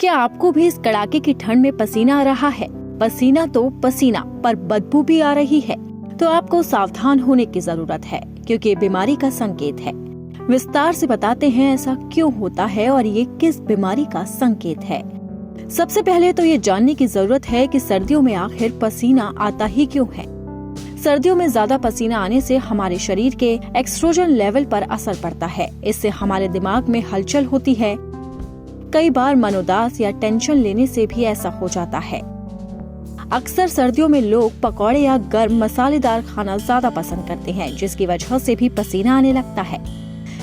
क्या आपको भी इस कड़ाके की ठंड में पसीना आ रहा है? पसीना तो पसीना, पर बदबू भी आ रही है, तो आपको सावधान होने की जरूरत है, क्योंकि ये बीमारी का संकेत है। विस्तार से बताते हैं ऐसा क्यों होता है और ये किस बीमारी का संकेत है। सबसे पहले तो ये जानने की जरूरत है कि सर्दियों में आखिर पसीना आता ही क्यों है। सर्दियों में ज्यादा पसीना आने से हमारे शरीर के एस्ट्रोजन लेवल पर असर पड़ता है। इससे हमारे दिमाग में हलचल होती है। कई बार मनोदास या टेंशन लेने से भी ऐसा हो जाता है। अक्सर सर्दियों में लोग पकौड़े या गर्म मसालेदार खाना ज्यादा पसंद करते हैं, जिसकी वजह से भी पसीना आने लगता है।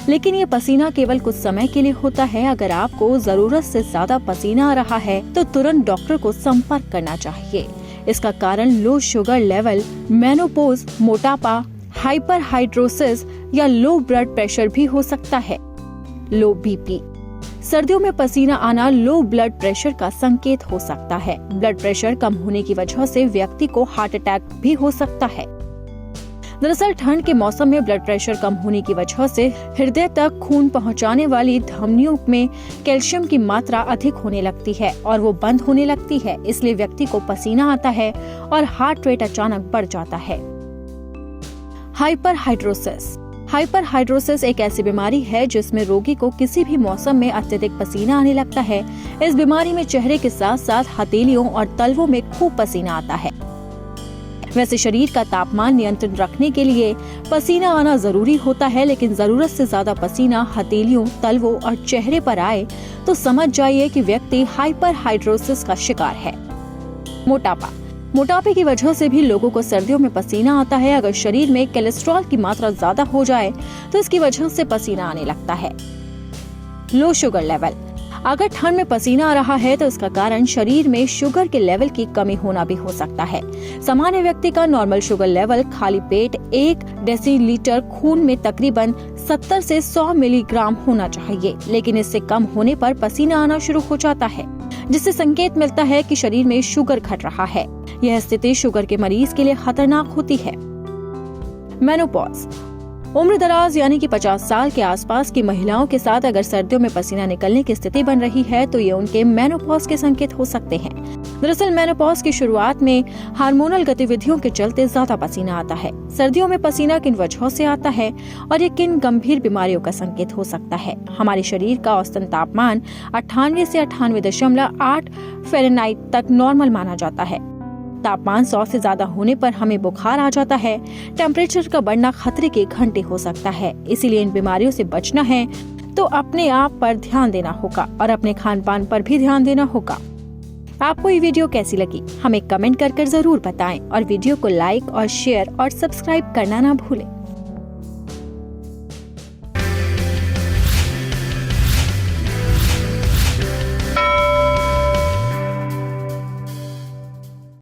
लेकिन ये पसीना केवल कुछ समय के लिए होता है। अगर आपको जरूरत से ज्यादा पसीना आ रहा है तो तुरंत डॉक्टर को संपर्क करना चाहिए। इसका कारण लो शुगर लेवल, मेनोपॉज, मोटापा, हाइपरहाइड्रोसिस या लो ब्लड प्रेशर भी हो सकता है। लो बीपी। सर्दियों में पसीना आना लो ब्लड प्रेशर का संकेत हो सकता है। ब्लड प्रेशर कम होने की वजह से व्यक्ति को हार्ट अटैक भी हो सकता है। दरअसल ठंड के मौसम में ब्लड प्रेशर कम होने की वजह से हृदय तक खून पहुंचाने वाली धमनियों में कैल्शियम की मात्रा अधिक होने लगती है और वो बंद होने लगती है। इसलिए व्यक्ति को पसीना आता है और हार्ट रेट अचानक बढ़ जाता है। हाइपरहाइड्रोसिस। हाइपरहाइड्रोसिस एक ऐसी बीमारी है जिसमें रोगी को किसी भी मौसम में अत्यधिक पसीना आने लगता है। इस बीमारी में चेहरे के साथ साथ हथेलियों और तलवों में खूब पसीना आता है। वैसे शरीर का तापमान नियंत्रण रखने के लिए पसीना आना जरूरी होता है, लेकिन जरूरत से ज्यादा पसीना हथेलियों, तलवों और चेहरे पर आए तो समझ जाइए कि व्यक्ति हाइपरहाइड्रोसिस का शिकार है। मोटापा। मोटापे की वजह से भी लोगों को सर्दियों में पसीना आता है। अगर शरीर में कोलेस्ट्रॉल की मात्रा ज्यादा हो जाए तो इसकी वजह से पसीना आने लगता है। Low sugar level. अगर ठंड में पसीना आ रहा है तो इसका कारण शरीर में शुगर के लेवल की कमी होना भी हो सकता है। सामान्य व्यक्ति का नॉर्मल शुगर लेवल खाली पेट 1 डेसीलीटर खून में तकरीबन 70 से 100 मिलीग्राम होना चाहिए, लेकिन इससे कम होने पर पसीना आना शुरू हो जाता है, जिससे संकेत मिलता है कि शरीर में शुगर घट रहा है। यह स्थिति शुगर के मरीज के लिए खतरनाक होती है। मेनोपॉज। उम्र दराज यानी कि 50 साल के आसपास की महिलाओं के साथ अगर सर्दियों में पसीना निकलने की स्थिति बन रही है तो ये उनके मेनोपॉज के संकेत हो सकते हैं। दरअसल मेनोपॉज की शुरुआत में हार्मोनल गतिविधियों के चलते ज्यादा पसीना आता है। सर्दियों में पसीना किन वजहों से आता है और ये किन गंभीर बीमारियों का संकेत हो सकता है। हमारे शरीर का औसतन तापमान 98 से 98.8 फ़ारेनहाइट तक नॉर्मल माना जाता है। तापमान 100 से ज्यादा होने पर हमें बुखार आ जाता है। टेम्परेचर का बढ़ना खतरे के घंटे हो सकता है। इसीलिए इन बीमारियों से बचना है तो अपने आप पर ध्यान देना होगा और अपने खान पान पर भी ध्यान देना होगा। आपको ये वीडियो कैसी लगी हमें कमेंट कर जरूर बताएं और वीडियो को लाइक और शेयर और सब्सक्राइब करना ना भूलें।